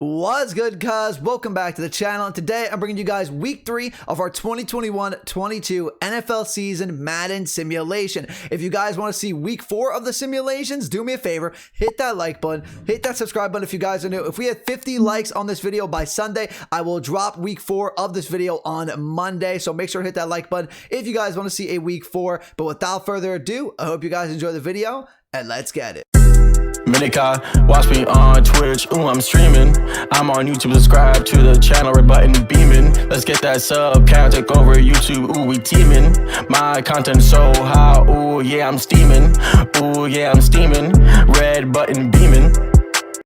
What's good, cuz? Welcome back to the channel, and today I'm bringing you guys week 3 of our 2021-22 NFL season Madden simulation. If you guys want to see week 4 of the simulations, do me a favor, hit that like button, hit that subscribe button if you guys are new. If we had 50 likes on this video by Sunday, I will drop week 4 of this video on Monday, so make sure to hit that like button if you guys want to see a week 4. But without further ado, I hope you guys enjoy the video, and let's get it. Minica, watch me on Twitch, ooh, I'm streaming. I'm on YouTube, subscribe to the channel, red button beaming. Let's get that sub count, take over YouTube, ooh, we teaming. My content so high, ooh, yeah, I'm steaming. Ooh, yeah, I'm steaming, red button beaming.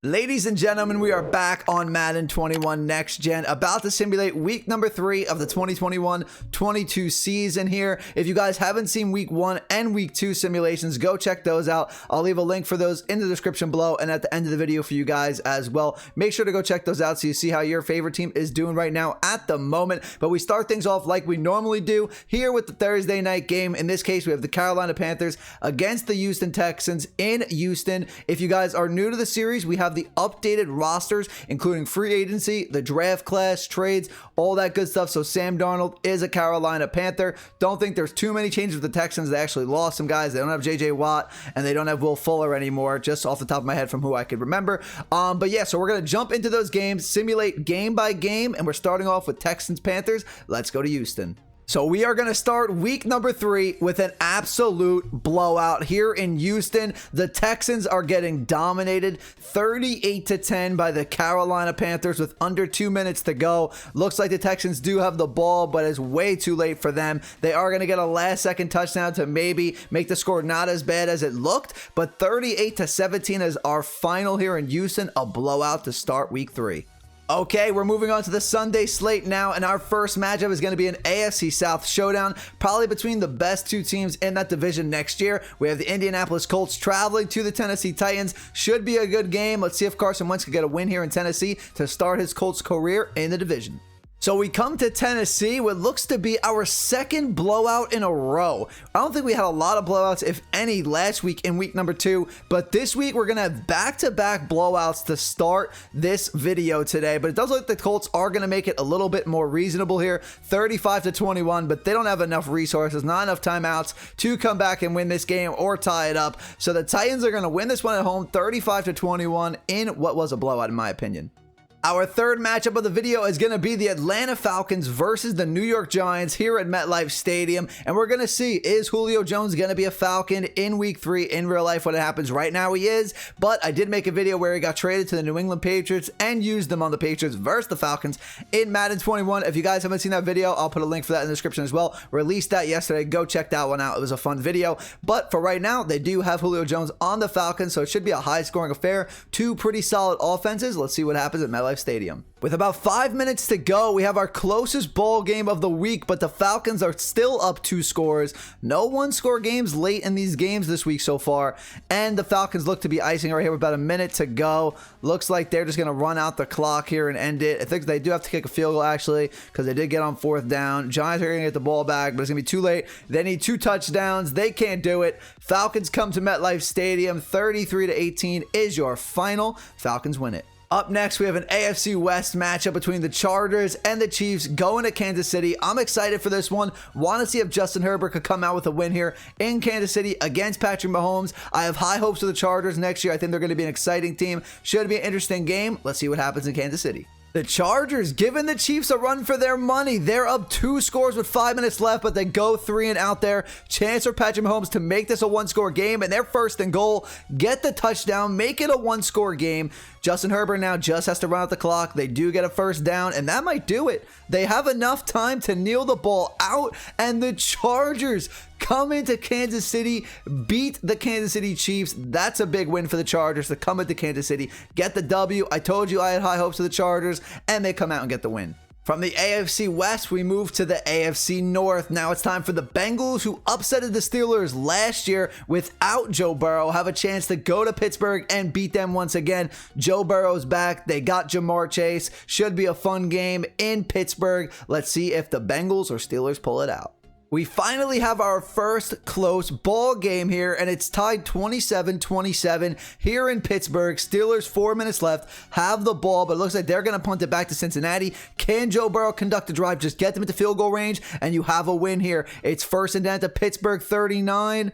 Ladies and gentlemen, we are back on Madden 21 Next Gen, about to simulate week number 3 of the 2021-22 season here. If you guys haven't seen week 1 and week 2 simulations, go check those out. I'll leave a link for those in the description below and at the end of the video for you guys as well. Make sure to go check those out so you see how your favorite team is doing right now at the moment. But we start things off like we normally do here with the Thursday night game. In this case, we have the Carolina Panthers against the Houston Texans in Houston. If you guys are new to the series, we have the updated rosters, including free agency, the draft class, trades, all that good stuff. So Sam Darnold is a Carolina Panther. Don't think there's too many changes with the Texans. They actually lost some guys. They don't have JJ Watt and they don't have Will Fuller anymore, just off the top of my head from who I could remember. But yeah, so we're going to jump into those games, simulate game by game, and we're starting off with Texans Panthers. Let's go to Houston. So we are going to start week number 3 with an absolute blowout here in Houston. The Texans are getting dominated 38-10 by the Carolina Panthers with under 2 minutes to go. Looks like the Texans do have the ball, but it's way too late for them. They are going to get a last-second touchdown to maybe make the score not as bad as it looked, but 38-17 is our final here in Houston, a blowout to start week 3. Okay, we're moving on to the Sunday slate now, and our first matchup is going to be an AFC South showdown, probably between the best 2 teams in that division next year. We have the Indianapolis Colts traveling to the Tennessee Titans. Should be a good game. Let's see if Carson Wentz can get a win here in Tennessee to start his Colts career in the division. So we come to Tennessee, what looks to be our second blowout in a row. I don't think we had a lot of blowouts, if any, last week in week number 2, but this week we're going to have back-to-back blowouts to start this video today. But it does look like the Colts are going to make it a little bit more reasonable here, 35-21, but they don't have enough resources, not enough timeouts to come back and win this game or tie it up. So the Titans are going to win this one at home, 35-21, in what was a blowout in my opinion. Our third matchup of the video is going to be the Atlanta Falcons versus the New York Giants here at MetLife Stadium. And we're going to see, is Julio Jones going to be a Falcon in week 3 in real life when it happens? Right now he is, but I did make a video where he got traded to the New England Patriots and used them on the Patriots versus the Falcons in Madden 21. If you guys haven't seen that video, I'll put a link for that in the description as well. Released that yesterday. Go check that one out. It was a fun video. But for right now, they do have Julio Jones on the Falcons, so it should be a high-scoring affair. 2 pretty solid offenses. Let's see what happens at MetLife Stadium. With about 5 minutes to go, we have our closest ball game of the week, but the Falcons are still up 2 scores. No one-score games late in these games this week so far, and the Falcons look to be icing right here with about a minute to go. Looks like they're just going to run out the clock here and end it. I think they do have to kick a field goal, actually, because they did get on 4th down. Giants are going to get the ball back, but it's going to be too late. They need 2 touchdowns. They can't do it. Falcons come to MetLife Stadium. 33-18 is your final. Falcons win it. Up next, we have an AFC West matchup between the Chargers and the Chiefs going to Kansas City. I'm excited for this one. Want to see if Justin Herbert could come out with a win here in Kansas City against Patrick Mahomes. I have high hopes for the Chargers next year. I think they're going to be an exciting team. Should be an interesting game. Let's see what happens in Kansas City. The Chargers giving the Chiefs a run for their money. They're up 2 scores with 5 minutes left, but they go 3 and out there. Chance for Patrick Mahomes to make this a 1-score game, and they're 1st and goal. Get the touchdown, make it a 1-score game. Justin Herbert now just has to run out the clock. They do get a 1st down, and that might do it. They have enough time to kneel the ball out, and the Chargers come into Kansas City, beat the Kansas City Chiefs. That's a big win for the Chargers to come into Kansas City, get the W. I told you I had high hopes for the Chargers, and they come out and get the win. From the AFC West, we move to the AFC North. Now it's time for the Bengals, who upsetted the Steelers last year without Joe Burrow, have a chance to go to Pittsburgh and beat them once again. Joe Burrow's back. They got Jamar Chase. Should be a fun game in Pittsburgh. Let's see if the Bengals or Steelers pull it out. We finally have our first close ball game here, and it's tied 27-27 here in Pittsburgh. Steelers, 4 minutes left, have the ball, but it looks like they're going to punt it back to Cincinnati. Can Joe Burrow conduct a drive, just get them into field goal range, and you have a win here. It's 1st and 10 to Pittsburgh 39.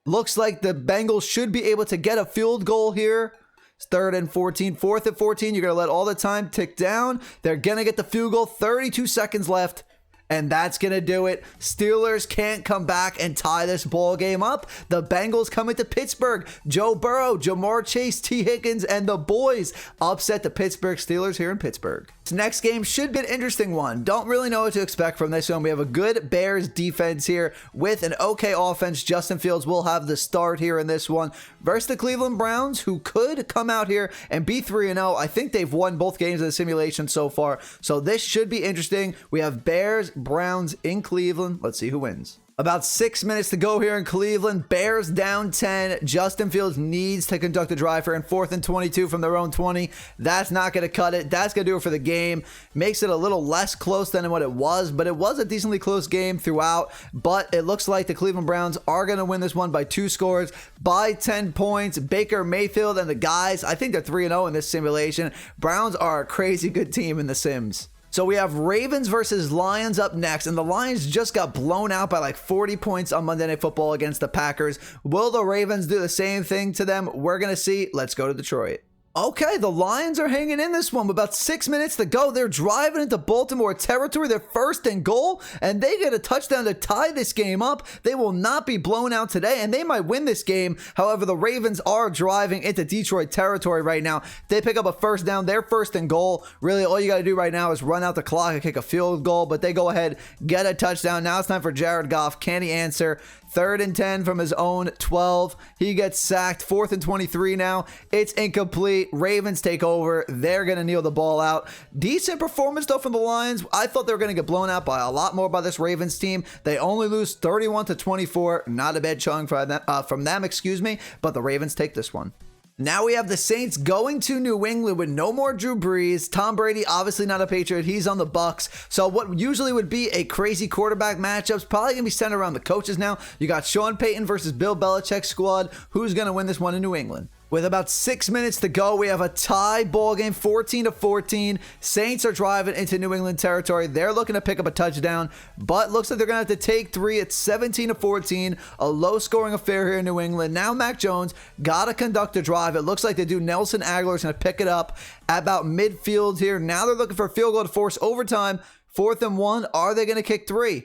Looks like the Bengals should be able to get a field goal here. It's 3rd and 14, 4th and 14. You're going to let all the time tick down. They're going to get the field goal, 32 seconds left. And that's going to do it. Steelers can't come back and tie this ball game up. The Bengals come into Pittsburgh. Joe Burrow, Jamar Chase, T. Higgins, and the boys upset the Pittsburgh Steelers here in Pittsburgh. This next game should be an interesting one. Don't really know what to expect from this one. We have a good Bears defense here with an okay offense. Justin Fields will have the start here in this one versus the Cleveland Browns, who could come out here and be 3-0. I think they've won both games of the simulation so far. So this should be interesting. We have Bears, Browns in Cleveland. Let's see who wins. About 6 minutes to go here in Cleveland. Bears down 10. Justin Fields needs to conduct a drive here in 4th and 22 from their own 20. That's not going to cut it. That's going to do it for the game. Makes it a little less close than what it was, but it was a decently close game throughout. But it looks like the Cleveland Browns are going to win this one by 2 scores, by 10 points. Baker Mayfield and the guys, I think they're 3-0 in this simulation. Browns are a crazy good team in the Sims. So we have Ravens versus Lions up next, and the Lions just got blown out by like 40 points on Monday Night Football against the Packers. Will the Ravens do the same thing to them? We're going to see. Let's go to Detroit. Okay, the Lions are hanging in this one with about 6 minutes to go. They're driving into Baltimore territory. They're 1st and goal, and they get a touchdown to tie this game up. They will not be blown out today, and they might win this game. However, the Ravens are driving into Detroit territory right now. They pick up a 1st down. They're 1st and goal. Really, all you got to do right now is run out the clock and kick a field goal, but they go ahead, get a touchdown. Now it's time for Jared Goff. Can he answer? 3rd and 10 from his own 12. He gets sacked. 4th and 23 now. It's incomplete. Ravens take over. They're going to kneel the ball out. Decent performance, though, from the Lions. I thought they were going to get blown out by a lot more by this Ravens team. They only lose 31-24. Not a bad showing from them, but the Ravens take this one. Now we have the Saints going to New England with no more Drew Brees. Tom Brady, obviously not a Patriot. He's on the Bucks. So what usually would be a crazy quarterback matchups probably going to be centered around the coaches now. You got Sean Payton versus Bill Belichick's squad. Who's going to win this one in New England? With about 6 minutes to go, we have a tie ball game, 14-14. Saints are driving into New England territory. They're looking to pick up a touchdown, but looks like they're going to have to take 3. It's 17-14, a low-scoring affair here in New England. Now Mac Jones got to conduct a drive. It looks like they do. Nelson Aguilar is going to pick it up at about midfield here. Now they're looking for a field goal to force overtime. 4th and 1. Are they going to kick 3?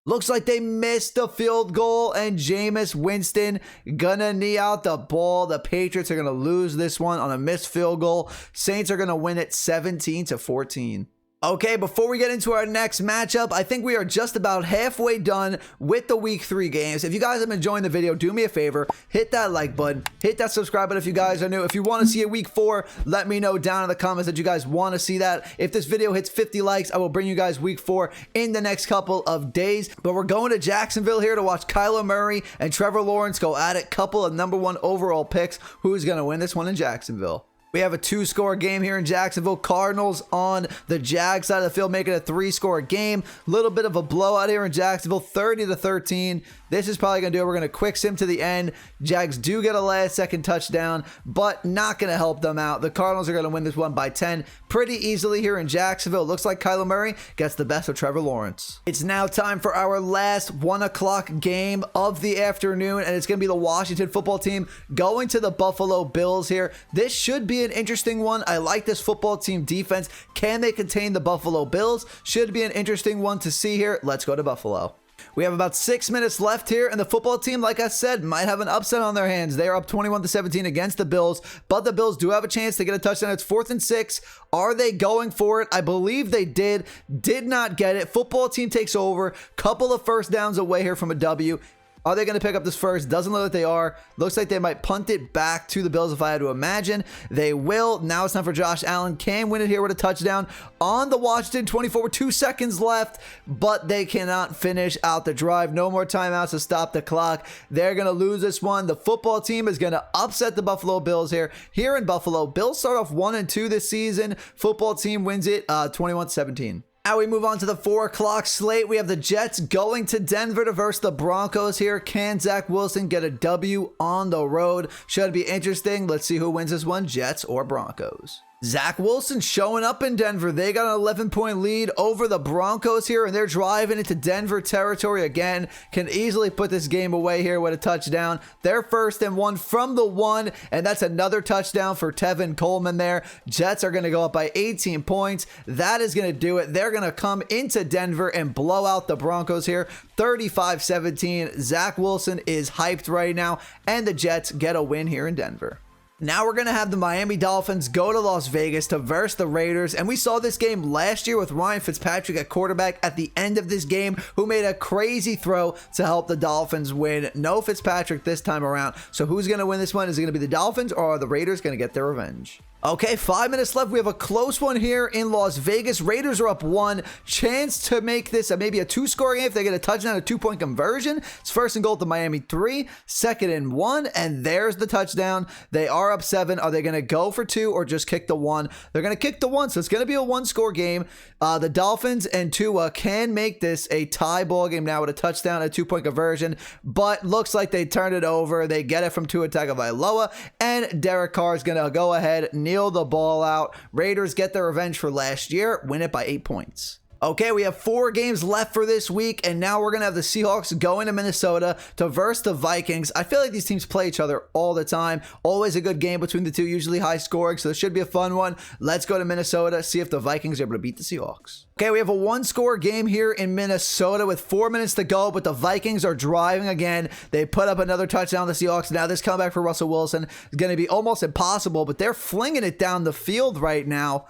Looks like they missed the field goal, and Jameis Winston gonna knee out the ball. The Patriots are gonna lose this one on a missed field goal. Saints are gonna win it 17-14. Okay, before we get into our next matchup, I think we are just about halfway done with the Week 3 games. If you guys have been enjoying the video, do me a favor, hit that like button, hit that subscribe button if you guys are new. If you want to see a Week 4, let me know down in the comments that you guys want to see that. If this video hits 50 likes, I will bring you guys Week 4 in the next couple of days. But we're going to Jacksonville here to watch Kyler Murray and Trevor Lawrence go at it. Couple of #1 overall picks. Who's going to win this one in Jacksonville? We have a 2-score game here in Jacksonville. Cardinals on the Jag side of the field, making a 3-score game. Little bit of a blowout here in Jacksonville, 30-13. This is probably going to do it. We're going to quick sim to the end. Jags do get a last-second touchdown, but not going to help them out. The Cardinals are going to win this one by 10 pretty easily here in Jacksonville. Looks like Kyler Murray gets the best of Trevor Lawrence. It's now time for our last 1 o'clock game of the afternoon, and it's going to be the Washington football team going to the Buffalo Bills here. This should be an interesting one. I like this football team defense. Can they contain the Buffalo Bills? Should be an interesting one to see here. Let's go to Buffalo. We have about 6 minutes left here, and the football team, like I said, might have an upset on their hands. They are up 21-17 against the Bills, but the Bills do have a chance to get a touchdown. It's 4th and 6. Are they going for it? I believe they did not get it. Football team takes over. Couple of 1st downs away here from a W. Are they going to pick up this first? Doesn't look like they are. Looks like they might punt it back to the Bills if I had to imagine. They will. Now it's time for Josh Allen. Can win it here with a touchdown on the Washington 24 with 2 seconds left, but they cannot finish out the drive. No more timeouts to stop the clock. They're going to lose this one. The football team is going to upset the Buffalo Bills here in Buffalo. Bills start off 1-2 this season. Football team wins it 21-17. Now we move on to the 4 o'clock slate. We have the Jets going to Denver to versus the Broncos here. Can Zach Wilson get a W on the road? Should be interesting. Let's see who wins this one, Jets or Broncos. Zach Wilson showing up in Denver. They got an 11-point lead over the Broncos here, and they're driving into Denver territory again. Can easily put this game away here with a touchdown. They're 1st and 1 from the 1, and that's another touchdown for Tevin Coleman there. Jets are going to go up by 18 points. That is going to do it. They're going to come into Denver and blow out the Broncos here, 35-17. Zach Wilson is hyped right now, and the Jets get a win here in Denver. Now we're going to have the Miami Dolphins go to Las Vegas to verse the Raiders. And we saw this game last year with Ryan Fitzpatrick at quarterback at the end of this game, who made a crazy throw to help the Dolphins win. No Fitzpatrick this time around. So who's going to win this one? Is it going to be the Dolphins, or are the Raiders going to get their revenge? Okay, 5 minutes left. We have a close one here in Las Vegas. Raiders are up 1. Chance to make this maybe a 2-score game if they get a touchdown, a 2-point conversion. It's 1st and goal to Miami 3, 2nd and 1, and there's the touchdown. They are up 7. Are they going to go for 2 or just kick the 1? They're going to kick the 1, so it's going to be a 1-score game. The Dolphins and Tua can make this a tie ball game now with a touchdown, a 2-point conversion, but looks like they turned it over. They get it from Tua Tagovailoa, and Derek Carr is going to go ahead, kneel the ball out. Raiders get their revenge for last year, win it by 8 points. Okay, we have 4 games left for this week, and now we're going to have the Seahawks going to Minnesota to verse the Vikings. I feel like these teams play each other all the time. Always a good game between the two, usually high scoring, so this should be a fun one. Let's go to Minnesota, see if the Vikings are able to beat the Seahawks. Okay, we have a 1-score game here in Minnesota with 4 minutes to go, but the Vikings are driving again. They put up another touchdown to the Seahawks. Now this comeback for Russell Wilson is going to be almost impossible, but they're flinging it down the field right now.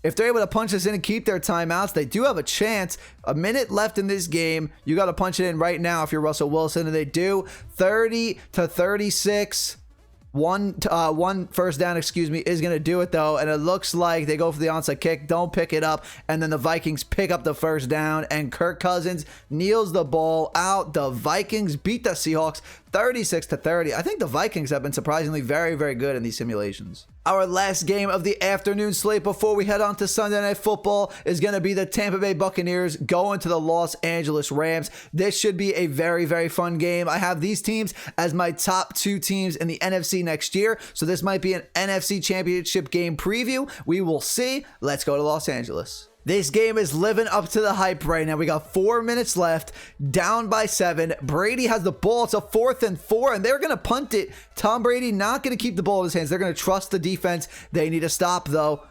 If they're able to punch this in and keep their timeouts, they do have a chance. A minute left in this game. You got to punch it in right now if you're Russell Wilson, and they do. 30-36. One first down, is going to do it, though. And it looks like they go for the onside kick, don't pick it up, and then the Vikings pick up the first down, and Kirk Cousins kneels the ball out. The Vikings beat the Seahawks 36-30. I think the Vikings have been surprisingly very, very good in these simulations. Our last game of the afternoon slate before we head on to Sunday Night Football is going to be the Tampa Bay Buccaneers going to the Los Angeles Rams. This should be a very, very fun game. I have these teams as my top 2 teams in the NFC next year, so this might be an NFC Championship game preview. We will see. Let's go to Los Angeles. This game is living up to the hype right now. We got 4 minutes left, down by 7. Brady has the ball. It's a 4th and 4, and they're going to punt it. Tom Brady not going to keep the ball in his hands. They're going to trust the defense. They need to stop, though.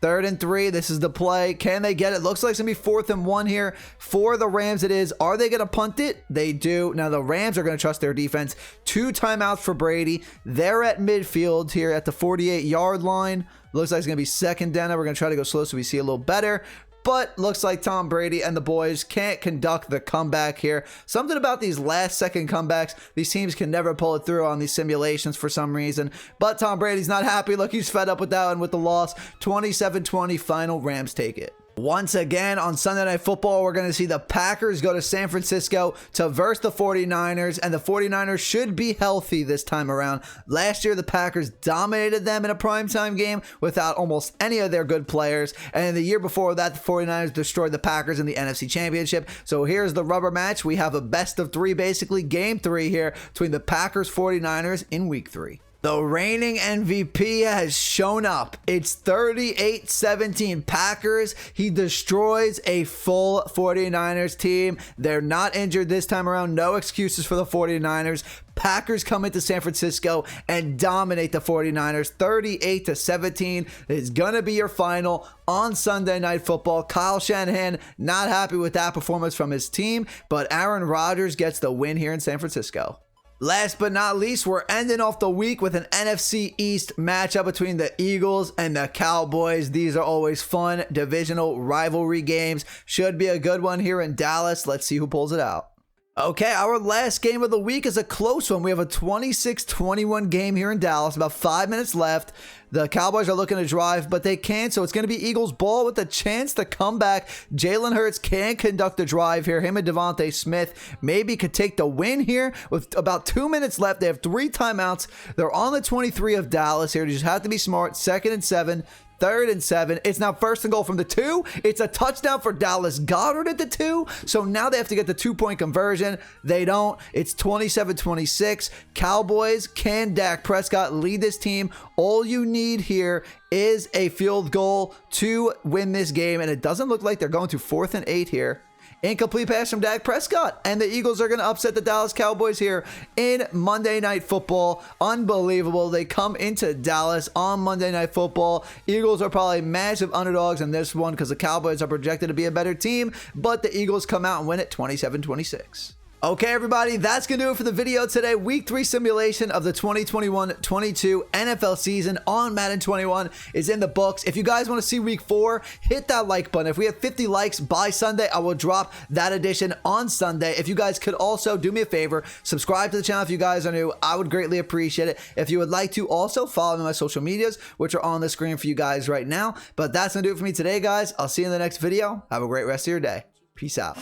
3rd and 3. This is the play. Can they get it? Looks like it's going to be 4th and 1 here for the Rams. It is. Are they going to punt it? They do. Now, the Rams are going to trust their defense. 2 timeouts for Brady. They're at midfield here at the 48-yard line. Looks like it's going to be 2nd down. We're going to try to go slow so we see a little better. But looks like Tom Brady and the boys can't conduct the comeback here. Something about these last-second comebacks, these teams can never pull it through on these simulations for some reason. But Tom Brady's not happy. Look, he's fed up with that one with the loss. 27-20 final. Rams take it. Once again, on Sunday Night Football, we're going to see the Packers go to San Francisco to verse the 49ers, and the 49ers should be healthy this time around. Last year, the Packers dominated them in a primetime game without almost any of their good players, and the year before that, the 49ers destroyed the Packers in the NFC Championship. So here's the rubber match. We have a best of 3, basically, game 3 here between the Packers 49ers in week 3. The reigning MVP has shown up. It's 38-17 Packers. He destroys a full 49ers team. They're not injured this time around. No excuses for the 49ers. Packers come into San Francisco and dominate the 49ers 38-17. It's going to be your final on Sunday Night Football. Kyle Shanahan not happy with that performance from his team, but Aaron Rodgers gets the win here in San Francisco. Last but not least, we're ending off the week with an NFC East matchup between the Eagles and the Cowboys. These are always fun divisional rivalry games. Should be a good one here in Dallas. Let's see who pulls it out. Okay, our last game of the week is a close one. We have a 26-21 game here in Dallas. About 5 minutes left. The Cowboys are looking to drive, but they can't, so it's going to be Eagles ball with a chance to come back. Jalen Hurts can conduct the drive here. Him and Devontae Smith maybe could take the win here with about 2 minutes left. They have 3 timeouts. They're on the 23 of Dallas here. You just have to be smart. 2nd and 7. 3rd and 7. It's now 1st and goal from the 2. It's a touchdown for Dallas Goedert at the 2. So now they have to get the 2-point conversion. They don't. It's 27-26. Cowboys, can Dak Prescott lead this team? All you need here is a field goal to win this game, and it doesn't look like they're going to 4th and 8 here. Incomplete pass from Dak Prescott, and the Eagles are going to upset the Dallas Cowboys here in Monday Night Football. Unbelievable. They come into Dallas on Monday Night Football. Eagles are probably massive underdogs in this one because the Cowboys are projected to be a better team, but the Eagles come out and win it 27-26. Okay, everybody, that's going to do it for the video today. Week 3 simulation of the 2021-22 NFL season on Madden 21 is in the books. If you guys want to see Week 4, hit that like button. If we have 50 likes by Sunday, I will drop that edition on Sunday. If you guys could also do me a favor, subscribe to the channel if you guys are new. I would greatly appreciate it. If you would like to, also follow me on my social medias, which are on the screen for you guys right now. But that's going to do it for me today, guys. I'll see you in the next video. Have a great rest of your day. Peace out.